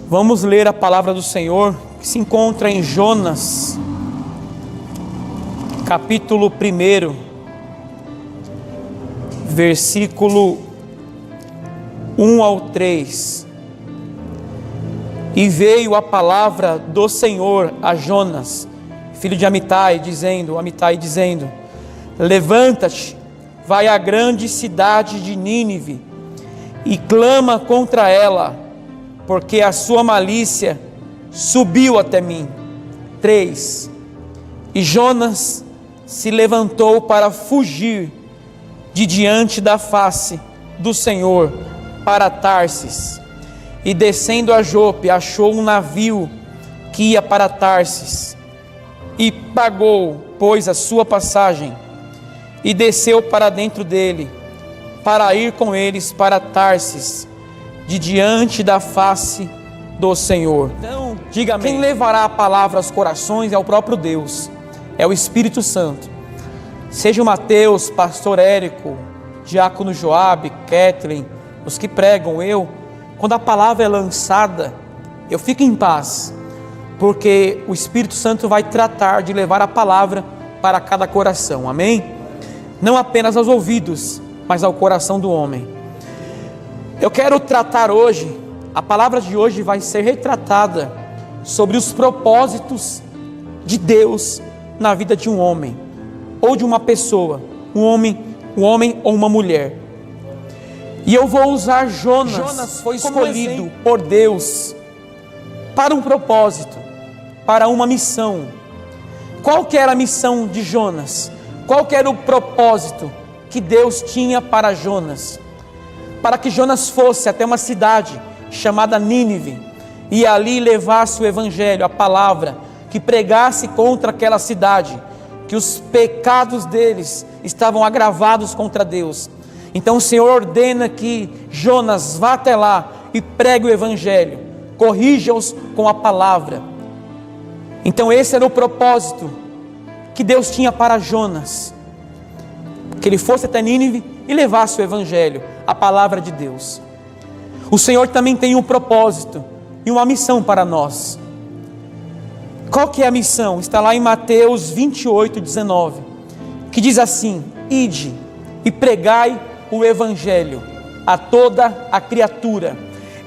Vamos ler a palavra do Senhor, que se encontra em Jonas, capítulo 1, versículo 1 ao 3. E veio a palavra do Senhor a Jonas, filho de Amitai, dizendo: levanta-te, vai à grande cidade de Nínive, e clama contra ela, porque a sua malícia subiu até mim. 3. E Jonas se levantou para fugir de diante da face do Senhor para Tarsis, e descendo a Jope, achou um navio que ia para Tarsis, e pagou, pois, a sua passagem, e desceu para dentro dele, para ir com eles para Tarsis, de diante da face do Senhor. Então, diga amém. Quem levará a palavra aos corações é o próprio Deus, é o Espírito Santo. Seja o Mateus, pastor Érico, diácono Joabe, Kathleen, os que pregam, quando a palavra é lançada, eu fico em paz, porque o Espírito Santo vai tratar de levar a palavra para cada coração, amém? Não apenas aos ouvidos, mas ao coração do homem. Eu quero tratar hoje, a palavra de hoje vai ser retratada sobre os propósitos de Deus na vida de um homem, ou de uma pessoa, um homem ou uma mulher. E eu vou usar Jonas. Jonas foi escolhido por Deus para um propósito, para uma missão. Qual que era a missão de Jonas? Qual que era o propósito que Deus tinha para Jonas? Para que Jonas fosse até uma cidade chamada Nínive, e ali levasse o evangelho, a palavra, que pregasse contra aquela cidade, que os pecados deles estavam agravados contra Deus. Então o Senhor ordena que Jonas vá até lá e pregue o evangelho, corrija-os com a palavra. Então esse era o propósito que Deus tinha para Jonas, que ele fosse até Nínive e levasse o evangelho, a palavra de Deus. O Senhor também tem um propósito e uma missão para nós. Qual que é a missão? Está lá em Mateus 28:19, que diz assim: ide e pregai o evangelho a toda a criatura.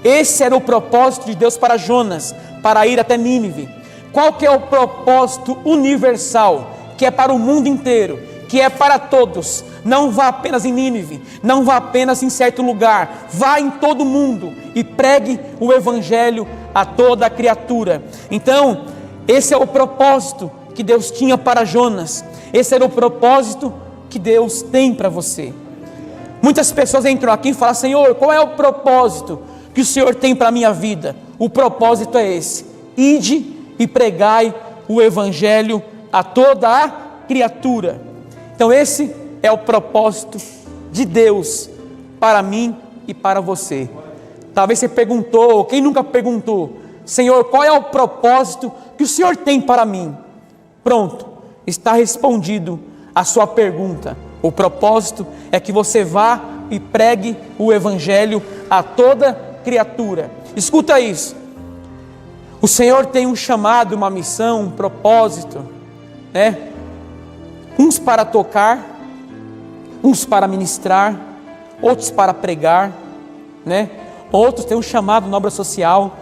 Esse era o propósito de Deus para Jonas, para ir até Nínive. Qual que é o propósito universal, que é para o mundo inteiro, que é para todos? Não vá apenas em Nínive, não vá apenas em certo lugar, vá em todo mundo e pregue o evangelho a toda a criatura. Então, esse é o propósito que Deus tinha para Jonas. Esse era o propósito que Deus tem para você. Muitas pessoas entram aqui e falam: Senhor, qual é o propósito que o Senhor tem para a minha vida? O propósito é esse: ide e pregai o evangelho a toda a criatura. Então esse é o propósito de Deus para mim e para você. Talvez você perguntou, quem nunca perguntou: Senhor, qual é o propósito que o Senhor tem para mim? Pronto, está respondido a sua pergunta. O propósito é que você vá e pregue o evangelho a toda criatura. Escuta isso. O Senhor tem um chamado, uma missão, um propósito, né? Uns para tocar, uns para ministrar, outros para pregar, né? Outros têm um chamado na obra social.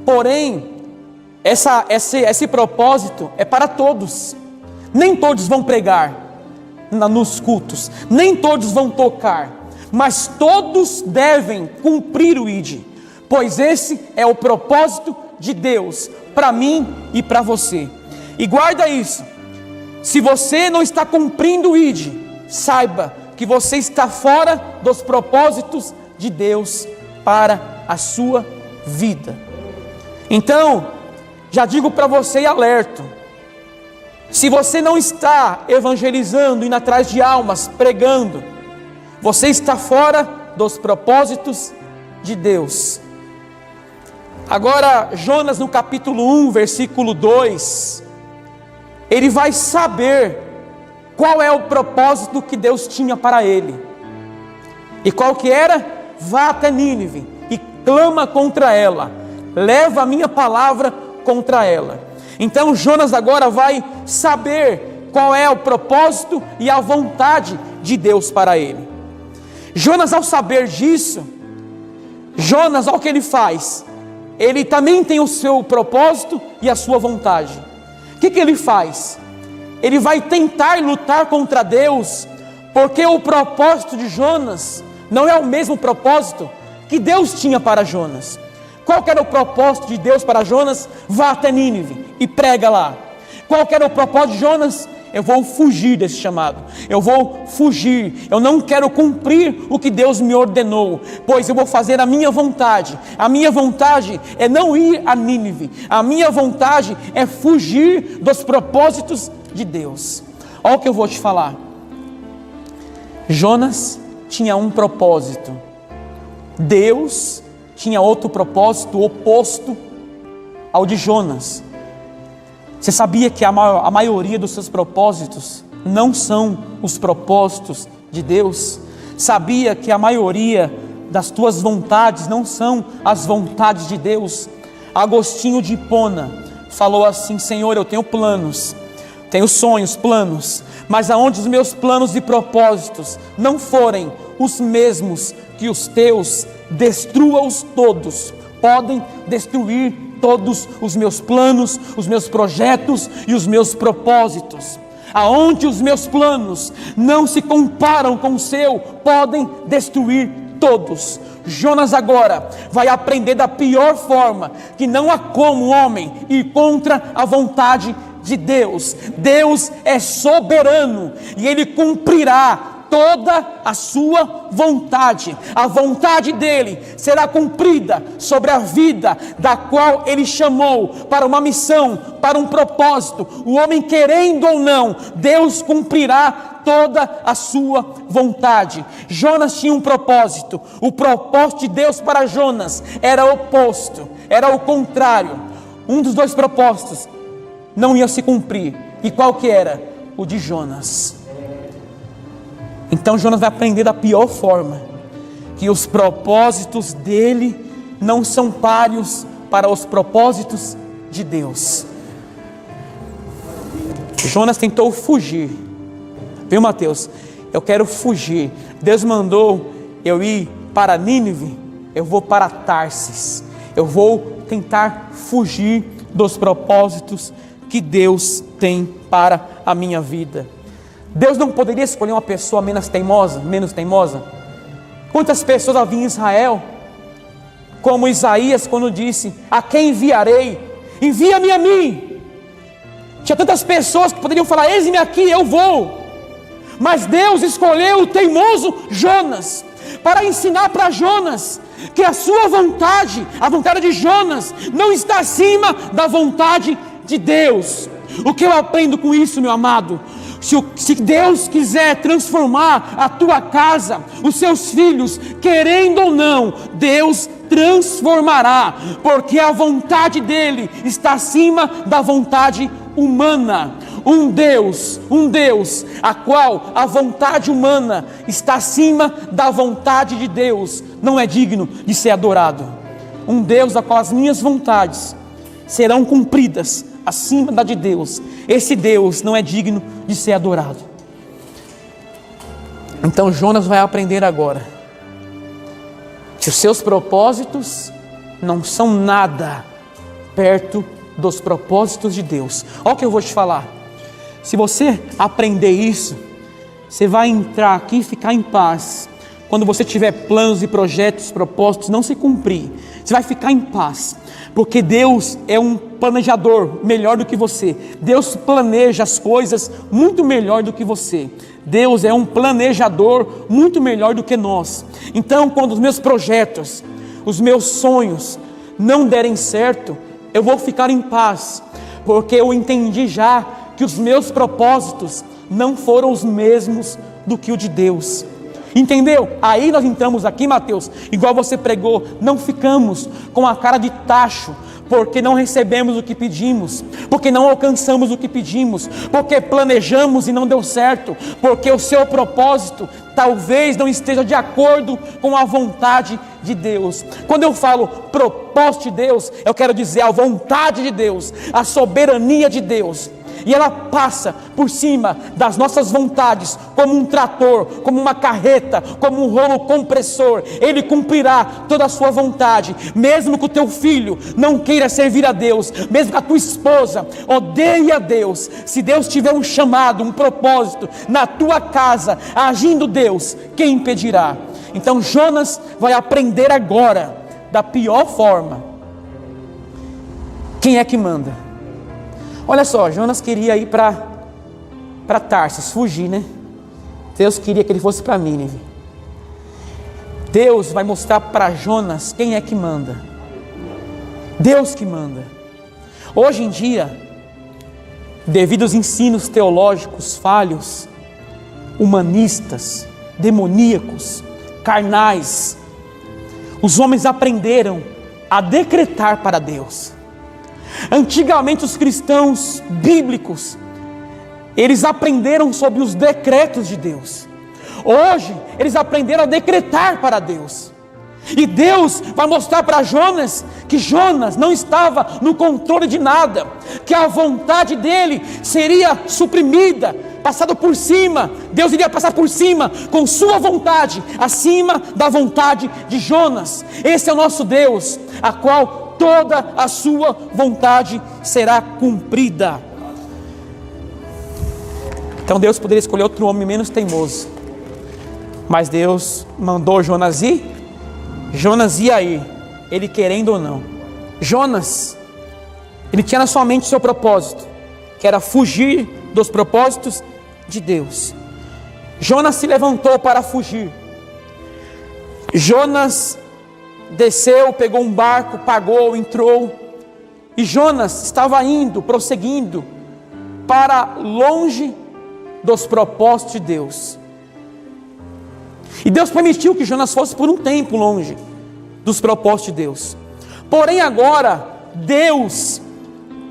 Porém, esse propósito é para todos. Nem todos vão pregar nos cultos, nem todos vão tocar, mas todos devem cumprir o ide, pois esse é o propósito de Deus para mim e para você. E guarda isso: se você não está cumprindo o ide, saiba que você está fora dos propósitos de Deus para a sua vida. Então, já digo para você e alerto: se você não está evangelizando, indo atrás de almas, pregando, você está fora dos propósitos de Deus. Agora, Jonas no capítulo 1, versículo 2, ele vai saber qual é o propósito que Deus tinha para ele. E qual que era? Vá até Nínive e clama contra ela, leva a minha palavra contra ela. Então Jonas agora vai saber qual é o propósito e a vontade de Deus para ele. Jonas, ao saber disso, Jonas, olha o que ele faz. Ele também tem o seu propósito e a sua vontade. O que ele faz? Ele vai tentar lutar contra Deus, porque o propósito de Jonas não é o mesmo propósito que Deus tinha para Jonas. Qual que era o propósito de Deus para Jonas? Vá até Nínive e prega lá. Qual que era o propósito de Jonas? Eu vou fugir desse chamado, eu vou fugir, eu não quero cumprir o que Deus me ordenou, pois eu vou fazer a minha vontade é não ir a Nínive, a minha vontade é fugir dos propósitos de Deus. Olha o que eu vou te falar. Jonas tinha um propósito, Deus tinha outro propósito oposto ao de Jonas. Você sabia que a maioria dos seus propósitos não são os propósitos de Deus? Sabia que a maioria das tuas vontades não são as vontades de Deus? Agostinho de Hipona falou assim: Senhor, eu tenho planos, tenho sonhos, planos, mas aonde os meus planos e propósitos não forem os mesmos que os teus, destrua-os todos. Podem destruir todos os meus planos, os meus projetos e os meus propósitos. Aonde os meus planos não se comparam com o seu, podem destruir todos. Jonas agora vai aprender da pior forma, que não há como o homem ir contra a vontade de Deus. Deus é soberano e Ele cumprirá toda a sua vontade. A vontade dele será cumprida sobre a vida da qual ele chamou para uma missão, para um propósito. O homem querendo ou não, Deus cumprirá toda a sua vontade. Jonas tinha um propósito. O propósito de Deus para Jonas era oposto, era o contrário. Um dos dois propósitos não ia se cumprir. E qual que era? O de Jonas. Então Jonas vai aprender da pior forma, que os propósitos dele não são páreos para os propósitos de Deus. Jonas tentou fugir, viu, Mateus? Eu quero fugir. Deus mandou eu ir para Nínive, eu vou para Tarsis. Eu vou tentar fugir dos propósitos que Deus tem para a minha vida. Deus não poderia escolher uma pessoa menos teimosa? Quantas pessoas havia em Israel? Como Isaías quando disse: a quem enviarei? Envia-me a mim. Tinha tantas pessoas que poderiam falar: eis-me aqui, eu vou. Mas Deus escolheu o teimoso Jonas, para ensinar para Jonas que a sua vontade, a vontade de Jonas, não está acima da vontade de Deus. O que eu aprendo com isso, meu amado? Se Deus quiser transformar a tua casa, os seus filhos, querendo ou não, Deus transformará, porque a vontade dele está acima da vontade humana. Um Deus, a qual a vontade humana está acima da vontade de Deus, não é digno de ser adorado. Um Deus a qual as minhas vontades serão cumpridas acima da de Deus. Esse Deus não é digno de ser adorado. Então Jonas vai aprender agora que os seus propósitos não são nada perto dos propósitos de Deus. Olha o que eu vou te falar. Se você aprender isso, você vai entrar aqui e ficar em paz. Quando você tiver planos e projetos, propósitos não se cumprir, você vai ficar em paz, porque Deus é um planejador melhor do que você. Deus planeja as coisas muito melhor do que você. Deus é um planejador muito melhor do que nós. Então, quando os meus projetos, os meus sonhos não derem certo, eu vou ficar em paz, porque eu entendi já que os meus propósitos não foram os mesmos do que o de Deus. Entendeu? Aí nós entramos aqui, Mateus, igual você pregou, não ficamos com a cara de tacho, porque não recebemos o que pedimos, porque não alcançamos o que pedimos, porque planejamos e não deu certo, porque o seu propósito talvez não esteja de acordo com a vontade de Deus. Quando eu falo propósito de Deus, eu quero dizer a vontade de Deus, a soberania de Deus. E ela passa por cima das nossas vontades, como um trator, como uma carreta, como um rolo compressor. Ele cumprirá toda a sua vontade. Mesmo que o teu filho não queira servir a Deus, mesmo que a tua esposa odeie a Deus, se Deus tiver um chamado, um propósito na tua casa, agindo Deus, quem impedirá? Então Jonas vai aprender agora, da pior forma, quem é que manda. Olha só, Jonas queria ir para Tarsis, fugir, né? Deus queria que ele fosse para Nínive. Deus vai mostrar para Jonas quem é que manda. Deus que manda. Hoje em dia, devido aos ensinos teológicos falhos, humanistas, demoníacos, carnais, os homens aprenderam a decretar para Deus. Antigamente os cristãos bíblicos, eles aprenderam sobre os decretos de Deus. Hoje eles aprenderam a decretar para Deus. E Deus vai mostrar para Jonas que Jonas não estava no controle de nada, que a vontade dele seria suprimida, passado por cima. Deus iria passar por cima com sua vontade, acima da vontade de Jonas. Esse é o nosso Deus, a qual toda a sua vontade será cumprida. Então Deus poderia escolher outro homem menos teimoso, mas Deus mandou Jonas ir. Jonas ia ir, ele querendo ou não. Jonas, ele tinha na sua mente o seu propósito, que era fugir dos propósitos de Deus. Jonas se levantou para fugir. Jonas desceu, pegou um barco, pagou, entrou. E Jonas estava indo, prosseguindo para longe dos propósitos de Deus. E Deus permitiu que Jonas fosse por um tempo longe dos propósitos de Deus. Porém agora, Deus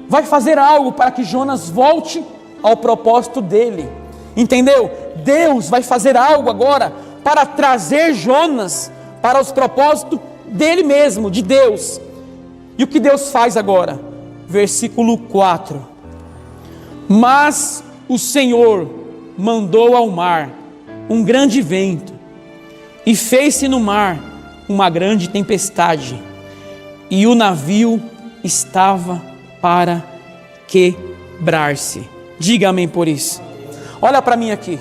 vai fazer algo para que Jonas volte ao propósito dele. Entendeu? Deus vai fazer algo agora para trazer Jonas para os propósitos dele mesmo, de Deus. E o que Deus faz agora? Versículo 4. Mas o Senhor mandou ao mar um grande vento, e fez-se no mar uma grande tempestade, e o navio estava para quebrar-se. Diga amém por isso. Olha para mim aqui.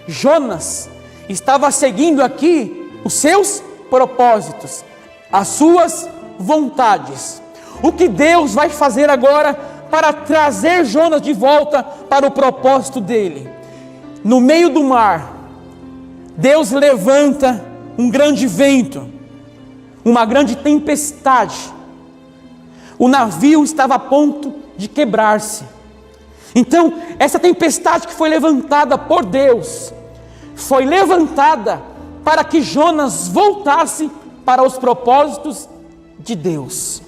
Jonas estava seguindo aqui os seus propósitos, as suas vontades. O que Deus vai fazer agora para trazer Jonas de volta para o propósito dele? No meio do mar, Deus levanta um grande vento, uma grande tempestade. O navio estava a ponto de quebrar-se. Então, essa tempestade que foi levantada por Deus, foi levantada para que Jonas voltasse para os propósitos de Deus.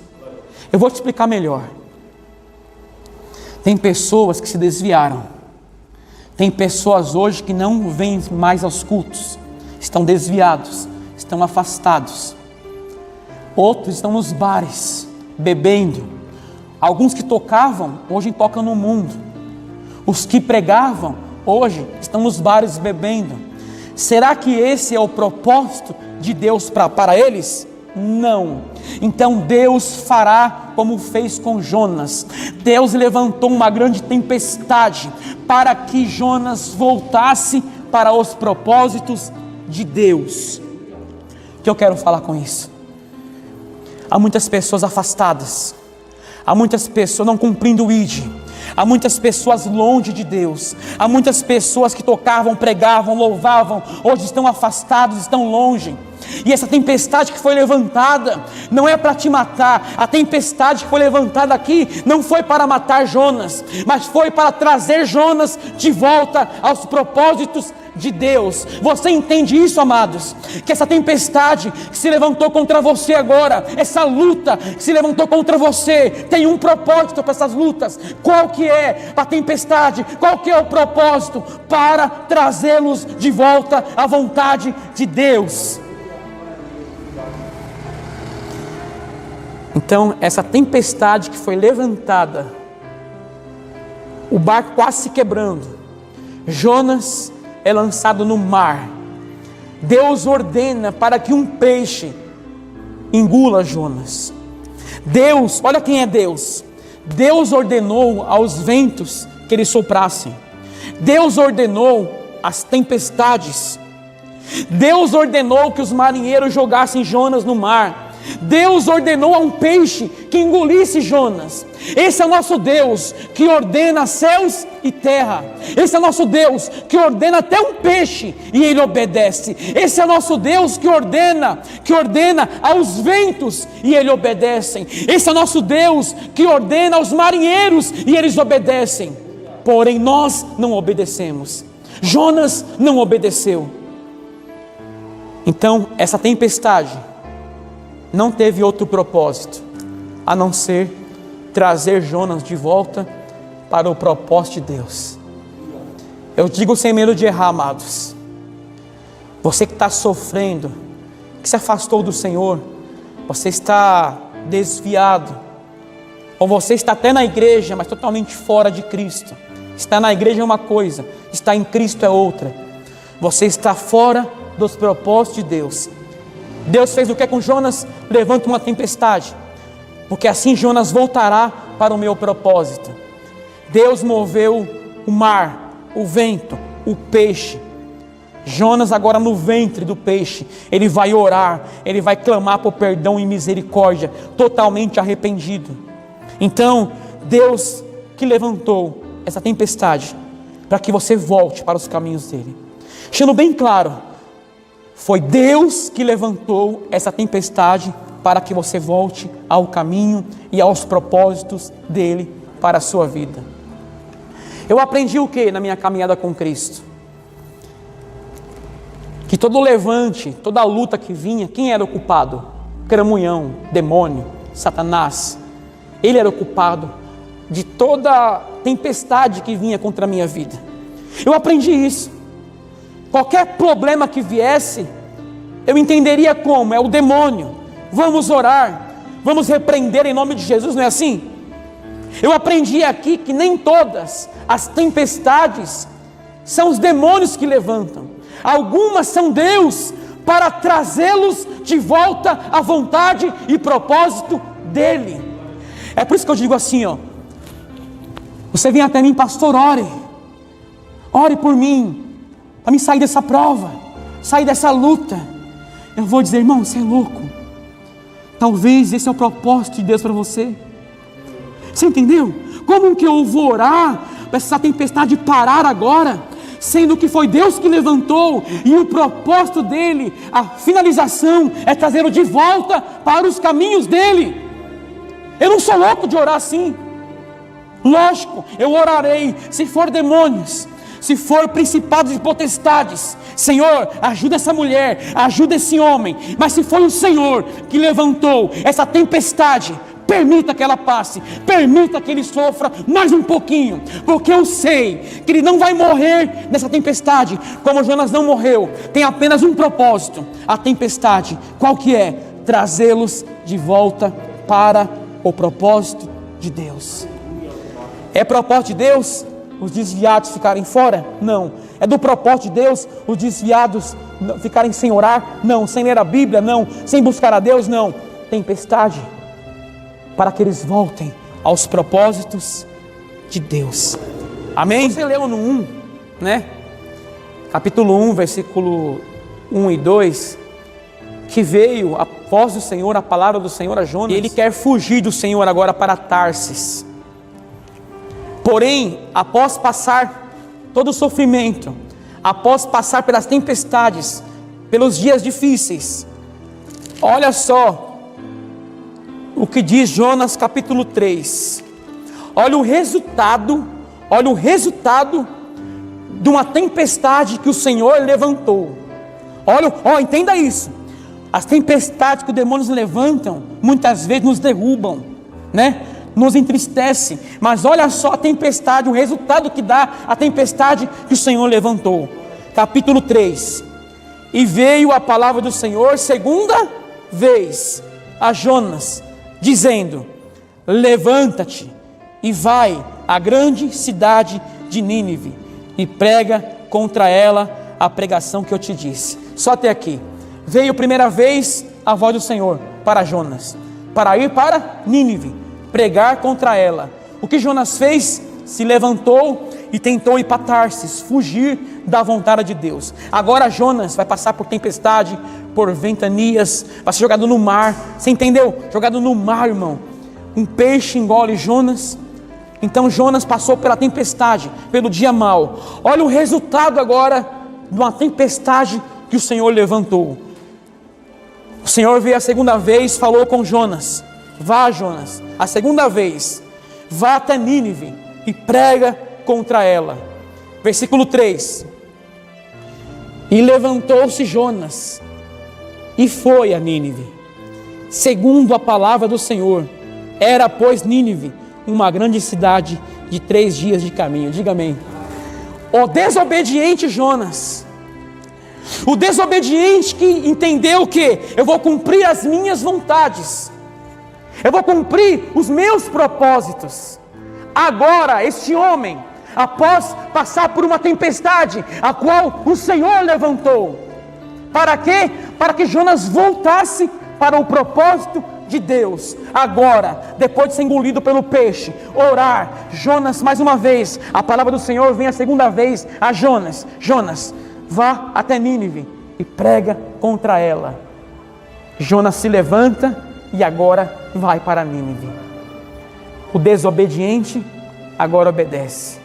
Eu vou te explicar melhor. Tem pessoas que se desviaram. Tem pessoas hoje que não vêm mais aos cultos, estão desviados, estão afastados. Outros estão nos bares, bebendo. Alguns que tocavam, hoje tocam no mundo. Os que pregavam, hoje estão nos bares bebendo. Será que esse é o propósito de Deus para eles? Não. Então Deus fará como fez com Jonas. Deus levantou uma grande tempestade para que Jonas voltasse para os propósitos de Deus. O que eu quero falar com isso? Há muitas pessoas afastadas, há muitas pessoas não cumprindo o ID, há muitas pessoas longe de Deus, há muitas pessoas que tocavam, pregavam, louvavam, hoje estão afastados, estão longe. E essa tempestade que foi levantada não é para te matar. A tempestade que foi levantada aqui não foi para matar Jonas, mas foi para trazer Jonas de volta aos propósitos de Deus. Você entende isso, amados? Que essa tempestade que se levantou contra você agora, essa luta que se levantou contra você, tem um propósito para essas lutas. Qual que é a tempestade? Qual que é o propósito? Para trazê-los de volta à vontade de Deus. Então, essa tempestade que foi levantada, o barco quase se quebrando, Jonas é lançado no mar. Deus ordena para que um peixe engula Jonas. Deus, olha quem é Deus. Deus ordenou aos ventos que eles soprassem. Deus ordenou as tempestades. Deus ordenou que os marinheiros jogassem Jonas no mar. Deus ordenou a um peixe que engolisse Jonas. Esse é o nosso Deus que ordena céus e terra. Esse é o nosso Deus que ordena até um peixe e ele obedece. Esse é o nosso Deus que ordena aos ventos e eles obedecem. Esse é o nosso Deus que ordena aos marinheiros e eles obedecem. Porém nós não obedecemos. Jonas não obedeceu. Então essa tempestade não teve outro propósito a não ser trazer Jonas de volta para o propósito de Deus. Eu digo sem medo de errar, amados. Você que está sofrendo, que se afastou do Senhor, você está desviado, ou você está até na igreja, mas totalmente fora de Cristo. Estar na igreja é uma coisa, estar em Cristo é outra. Você está fora dos propósitos de Deus. Deus fez o que com Jonas? Levanta uma tempestade, porque assim Jonas voltará para o meu propósito. Deus moveu o mar, o vento, o peixe. Jonas agora no ventre do peixe, ele vai orar, ele vai clamar por perdão e misericórdia, totalmente arrependido. Então, Deus que levantou essa tempestade, para que você volte para os caminhos dele. Deixando bem claro, foi Deus que levantou essa tempestade para que você volte ao caminho e aos propósitos dele para a sua vida. Eu aprendi o que na minha caminhada com Cristo? Que todo levante, toda luta que vinha, quem era o culpado? Cramunhão, demônio, Satanás. Ele era o culpado de toda tempestade que vinha contra a minha vida. Eu aprendi isso. Qualquer problema que viesse, eu entenderia como, é o demônio. Vamos orar, vamos repreender em nome de Jesus, não é assim? Eu aprendi aqui que nem todas as tempestades são os demônios que levantam. Algumas são Deus para trazê-los de volta à vontade e propósito dEle. É por isso que eu digo assim, ó. Você vem até mim, pastor, ore por mim, para me sair dessa prova, sair dessa luta. Eu vou dizer, irmão, você é louco. Talvez esse é o propósito de Deus para você. Você entendeu? Como que eu vou orar para essa tempestade parar agora, sendo que foi Deus que levantou, e o propósito dele, a finalização, é trazê-lo de volta para os caminhos dele. Eu não sou louco de orar assim. Lógico, eu orarei, se for demônios, se for principados e potestades, Senhor, ajuda essa mulher, ajuda esse homem. Mas se for o Senhor que levantou essa tempestade, permita que ela passe, permita que ele sofra mais um pouquinho, porque eu sei que ele não vai morrer nessa tempestade, como Jonas não morreu. Tem apenas um propósito, a tempestade, qual que é? Trazê-los de volta para o propósito de Deus. É propósito de Deus os desviados ficarem fora? Não. É do propósito de Deus os desviados ficarem sem orar? Não. Sem ler a Bíblia? Não. Sem buscar a Deus? Não. Tempestade para que eles voltem aos propósitos de Deus. Amém? Você leu no 1, né? Capítulo 1, versículo 1 e 2, que veio a voz do Senhor, a palavra do Senhor a Jonas, e ele quer fugir do Senhor agora para Tarsis. Porém, após passar todo o sofrimento, após passar pelas tempestades, pelos dias difíceis, Olha só o que diz Jonas capítulo 3. Olha o resultado de uma tempestade que o Senhor levantou. Entenda isso. As tempestades que os demônios levantam, muitas vezes nos derrubam, né? Nos entristece. Mas olha só a tempestade, o resultado que dá a tempestade que o Senhor levantou. Capítulo 3. E veio a palavra do Senhor segunda vez a Jonas, dizendo: levanta-te e vai à grande cidade de Nínive e prega contra ela a pregação que eu te disse. Só até aqui. Veio primeira vez a voz do Senhor para Jonas, para ir para Nínive, pregar contra ela. O que Jonas fez? Se levantou e tentou ir para Tarsis, fugir da vontade de Deus. Agora Jonas vai passar por tempestade, por ventanias, vai ser jogado no mar. Você entendeu? Jogado no mar, irmão. Um peixe engole Jonas. Então Jonas passou pela tempestade, pelo dia mau. Olha o resultado agora de uma tempestade que o Senhor levantou. O Senhor veio a segunda vez, falou com Jonas: vá, Jonas, a segunda vez, vá até Nínive e prega contra ela. Versículo 3. E levantou-se Jonas e foi a Nínive, segundo a palavra do Senhor. Era, pois, Nínive uma grande cidade de 3 dias de caminho. Diga amém. O desobediente Jonas, o desobediente que entendeu que eu vou cumprir as minhas vontades, eu vou cumprir os meus propósitos. Agora este homem, após passar por uma tempestade, a qual o Senhor levantou, para quê? Para que Jonas voltasse para o propósito de Deus. Agora, depois de ser engolido pelo peixe, orar, Jonas, mais uma vez, a palavra do Senhor vem a segunda vez a Jonas: Jonas, vá até Nínive e prega contra ela. Jonas se levanta e agora vai para Nínive. O desobediente agora obedece.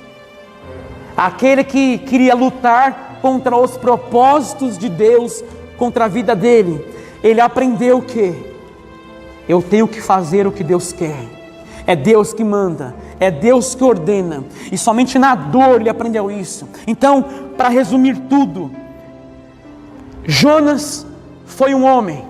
Aquele que queria lutar contra os propósitos de Deus, contra a vida dele, ele aprendeu que eu tenho que fazer o que Deus quer. É Deus que manda, é Deus que ordena, e somente na dor ele aprendeu isso. Então, para resumir tudo, Jonas foi um homem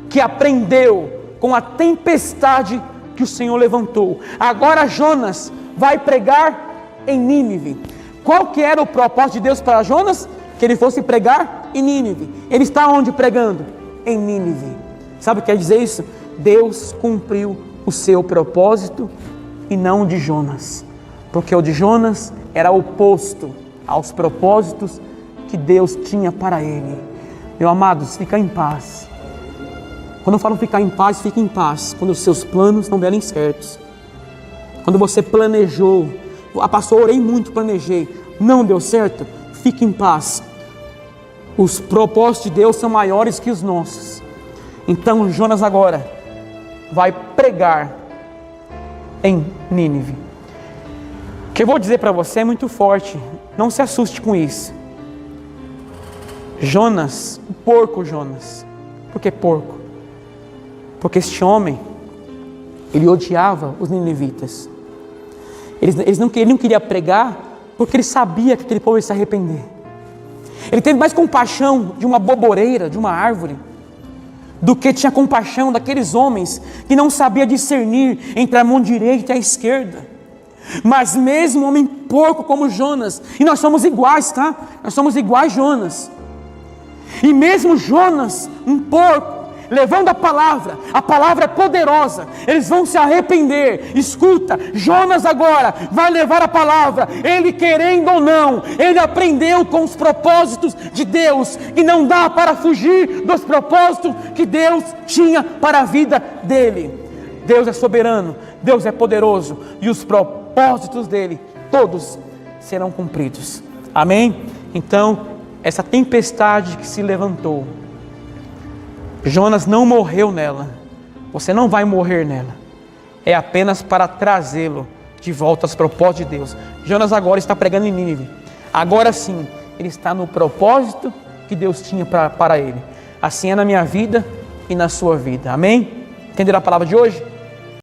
que aprendeu com a tempestade que o Senhor levantou. Agora Jonas vai pregar em Nínive. Qual que era o propósito de Deus para Jonas? Que ele fosse pregar em Nínive. Ele está onde pregando? Em Nínive. Sabe o que quer dizer isso? Deus cumpriu o seu propósito e não o de Jonas, porque o de Jonas era oposto aos propósitos que Deus tinha para ele. Meu amados, fica em paz. Quando eu falo ficar em paz, fique em paz quando os seus planos não derem certos. Quando você planejou, pastor, orei muito, planejei, não deu certo, fique em paz. Os propósitos de Deus são maiores que os nossos. Então Jonas agora vai pregar em Nínive. O que eu vou dizer para você é muito forte, não se assuste com isso. Jonas, o porco Jonas. Por que porco? Porque este homem, ele odiava os ninivitas. Ele não queria pregar porque ele sabia que aquele povo ia se arrepender. Ele teve mais compaixão de uma boboreira, de uma árvore, do que tinha compaixão daqueles homens que não sabiam discernir entre a mão direita e a esquerda. Mas mesmo um homem porco como Jonas, e nós somos iguais, tá? Nós somos iguais Jonas. E mesmo Jonas, um porco, levando a palavra é poderosa, eles vão se arrepender. Escuta, Jonas agora vai levar a palavra, ele querendo ou não, ele aprendeu com os propósitos de Deus, e não dá para fugir dos propósitos que Deus tinha para a vida dele. Deus é soberano, Deus é poderoso, e os propósitos dele, todos serão cumpridos. Amém? Então, essa tempestade que se levantou, Jonas não morreu nela, você não vai morrer nela, é apenas para trazê-lo de volta aos propósitos de Deus. Jonas agora está pregando em Nínive, agora sim, ele está no propósito que Deus tinha para ele. Assim é na minha vida e na sua vida. Amém? Entenderam a palavra de hoje?